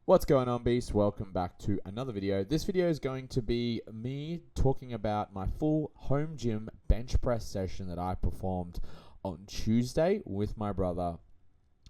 What's going on, Beast? Welcome back to another video. This video is going to be me talking about my full home gym bench press session that I performed on Tuesday with my brother.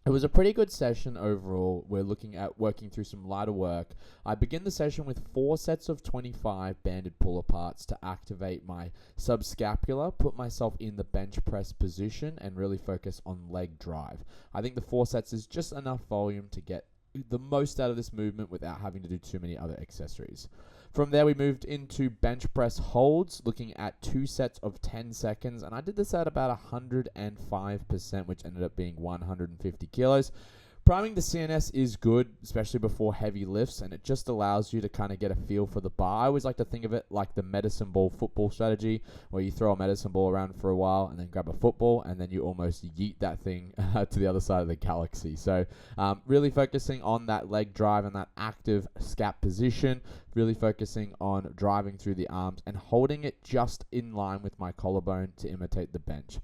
It was a pretty good session overall. We're looking at working through some lighter work. I begin the session with 4 sets of 25 banded pull-aparts to activate my subscapular, put myself in the bench press position, and really focus on leg drive. I think the 4 sets is just enough volume to get the most out of this movement without having to do too many other accessories. From there, we moved into bench press holds, looking at 2 sets of 10 seconds, and I did this at about 105%, which ended up being 150 kilos. Priming the CNS is good, especially before heavy lifts, and it just allows you to kind of get a feel for the bar. I always like to think of it like the medicine ball football strategy, where you throw a medicine ball around for a while and then grab a football, and then you almost yeet that thing to the other side of the galaxy. So really focusing on that leg drive and that active scap position, really focusing on driving through the arms and holding it just in line with my collarbone to imitate the bench.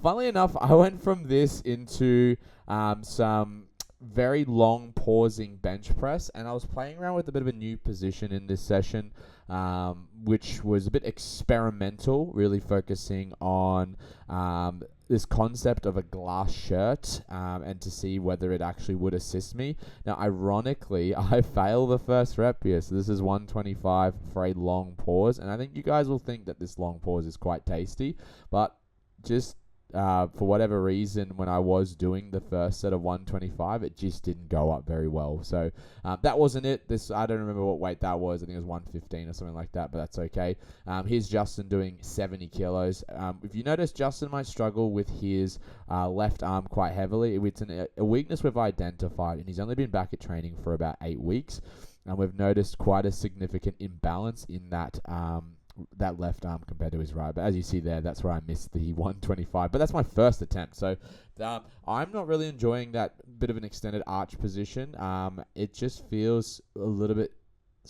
Funnily enough, I went from this into some very long pausing bench press, and I was playing around with a bit of a new position in this session, which was a bit experimental, really focusing on this concept of a glass shirt and to see whether it actually would assist me. Now, ironically, I failed the first rep here, so this is 125 for a long pause, and I think you guys will think that this long pause is quite tasty, but just for whatever reason, when I was doing the first set of 125, it just didn't go up very well. So that wasn't it. I don't remember what weight that was. I think it was 115 or something like that, but that's okay. Here's Justin doing 70 kilos. If you notice, Justin might struggle with his left arm quite heavily. It's a weakness we've identified, and he's only been back at training for about 8 weeks, and we've noticed quite a significant imbalance in that left arm compared to his right. But as you see there, that's where I missed the 125. But that's my first attempt. So I'm not really enjoying that bit of an extended arch position. It just feels a little bit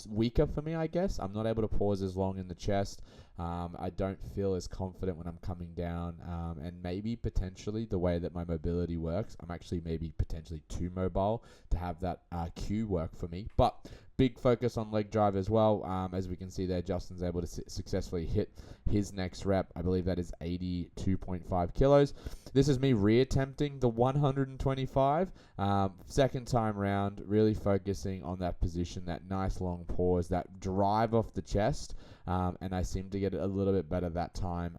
weaker for me, I guess. I'm not able to pause as long in the chest. I don't feel as confident when I'm coming down, and maybe potentially the way that my mobility works, I'm actually maybe potentially too mobile to have that cue work for me. But big focus on leg drive as well. As we can see there, Justin's able to successfully hit his next rep. I believe that is 82.5 kilos. This is me reattempting the 125. Second time round, really focusing on that position, that nice long pause, that drive off the chest. And I seem to get it a little bit better that time.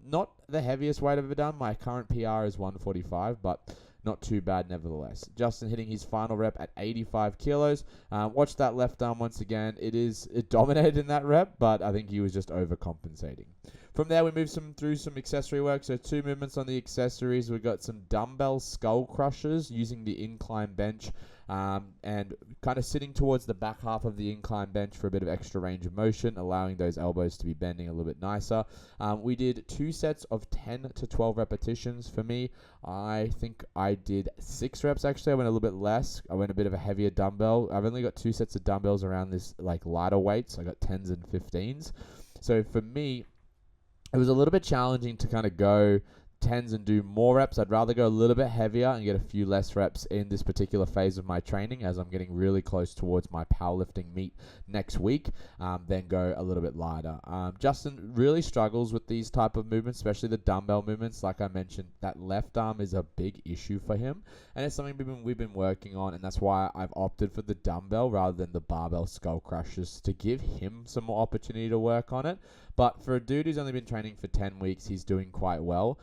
Not the heaviest weight I've ever done. My current PR is 145, but not too bad nevertheless. Justin hitting his final rep at 85 kilos. Watch that left arm once again. It dominated in that rep, but I think he was just overcompensating. From there, we move through some accessory work. So 2 movements on the accessories. We've got some dumbbell skull crushers using the incline bench, and kind of sitting towards the back half of the incline bench for a bit of extra range of motion, allowing those elbows to be bending a little bit nicer. We did 2 sets of 10 to 12 repetitions. For me, I think I did 6 reps actually. I went a little bit less. I went a bit of a heavier dumbbell. I've only got 2 sets of dumbbells around this like lighter weights. I got 10s and 15s. So for me, it was a little bit challenging to kind of go 10s and do more reps. I'd rather go a little bit heavier and get a few less reps in this particular phase of my training, as I'm getting really close towards my powerlifting meet next week, then go a little bit lighter. Justin really struggles with these type of movements, especially the dumbbell movements. Like I mentioned, that left arm is a big issue for him, and it's something we've been working on, and that's why I've opted for the dumbbell rather than the barbell skull crushers, to give him some more opportunity to work on it. But for a dude who's only been training for 10 weeks, he's doing quite well.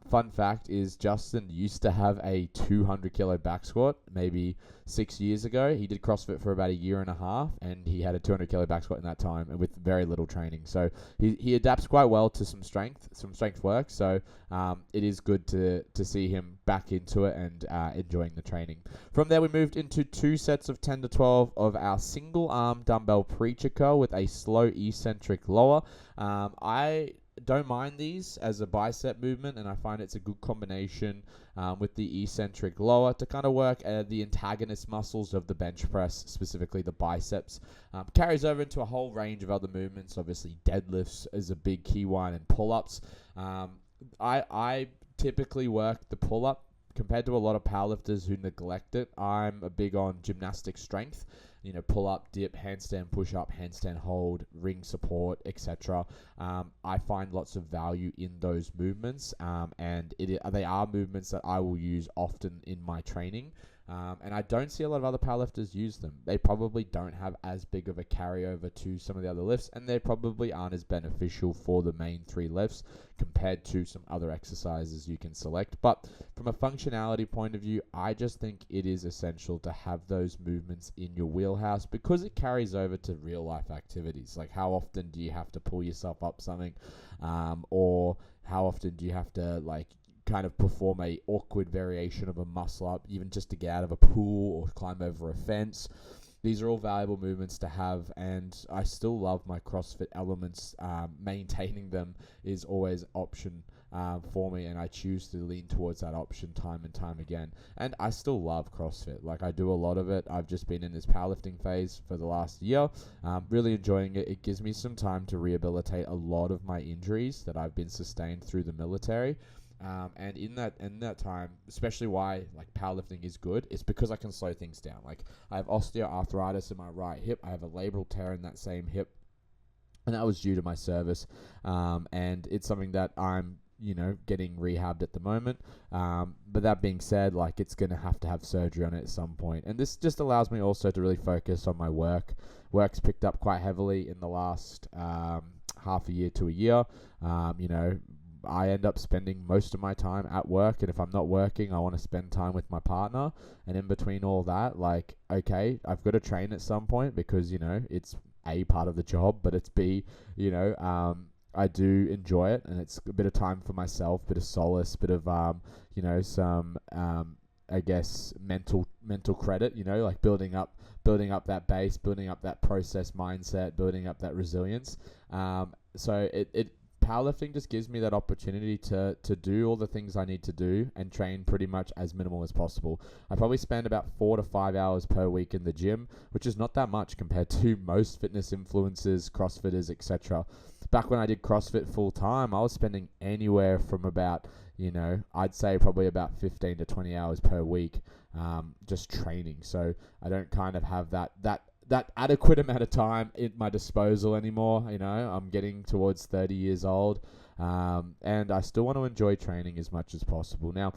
Fun fact is Justin used to have a 200 kilo back squat maybe 6 years ago. He did CrossFit for about a year and a half, and he had a 200 kilo back squat in that time with very little training. So he adapts quite well to some strength work. So it is good to see him back into it and enjoying the training. From there, we moved into 2 sets of 10 to 12 of our single arm dumbbell preacher curl with a slow eccentric lower. I don't mind these as a bicep movement, and I find it's a good combination with the eccentric lower to kind of work the antagonist muscles of the bench press, specifically the biceps. Carries over into a whole range of other movements. Obviously, deadlifts is a big key one, and pull-ups. I typically work the pull-up compared to a lot of powerlifters who neglect it, I'm a big on gymnastic strength. Pull up, dip, handstand, push up, handstand hold, ring support, etc. I find lots of value in those movements, and they are movements that I will use often in my training. And I don't see a lot of other powerlifters use them. They probably don't have as big of a carryover to some of the other lifts, and they probably aren't as beneficial for the main 3 lifts compared to some other exercises you can select. But from a functionality point of view, I just think it is essential to have those movements in your wheelhouse because it carries over to real life activities. Like, how often do you have to pull yourself up something, or how often do you have to kind of perform a awkward variation of a muscle up, even just to get out of a pool or climb over a fence. These are all valuable movements to have, and I still love my CrossFit elements. Maintaining them is always an option for me, and I choose to lean towards that option time and time again. And I still love CrossFit. I do a lot of it. I've just been in this powerlifting phase for the last year. Really enjoying it. It gives me some time to rehabilitate a lot of my injuries that I've been sustained through the military. And in that time, especially why powerlifting is good, it's because I can slow things down. I have osteoarthritis in my right hip. I have a labral tear in that same hip, and that was due to my service. And it's something that I'm getting rehabbed at the moment. But that being said, it's going to have surgery on it at some point. And this just allows me also to really focus on my work. Work's picked up quite heavily in the last half a year to a year. I end up spending most of my time at work, and if I'm not working, I want to spend time with my partner. And in between all that, okay, I've got to train at some point because, it's A, part of the job, but it's B, I do enjoy it, and it's a bit of time for myself, bit of solace, bit of, some, I guess, mental credit, building up that base, building up that process mindset, building up that resilience. So powerlifting just gives me that opportunity to do all the things I need to do and train pretty much as minimal as possible. I probably spend about 4 to 5 hours per week in the gym, which is not that much compared to most fitness influencers, CrossFitters, etc. Back when I did CrossFit full time, I was spending anywhere from about, I'd say probably about 15 to 20 hours per week just training. So I don't kind of have that adequate amount of time at my disposal anymore. I'm getting towards 30 years old, and I still want to enjoy training as much as possible. Now,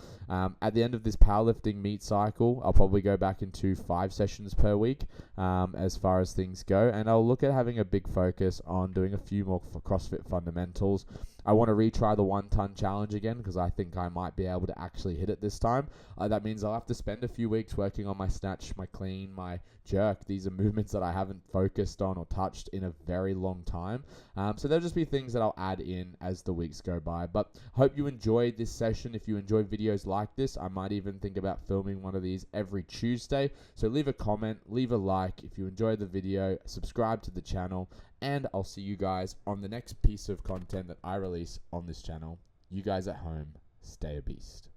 at the end of this powerlifting meet cycle, I'll probably go back into 5 sessions per week as far as things go, and I'll look at having a big focus on doing a few more CrossFit fundamentals. I want to retry the 1 ton challenge again because I think I might be able to actually hit it this time. That means I'll have to spend a few weeks working on my snatch, my clean, my jerk. These are movements that I haven't focused on or touched in a very long time. So there'll just be things that I'll add in as the weeks go by. But hope you enjoyed this session. If you enjoy videos like this, I might even think about filming one of these every Tuesday. So leave a comment, leave a like if you enjoyed the video, subscribe to the channel, and I'll see you guys on the next piece of content that I release on this channel. You guys at home, stay a beast.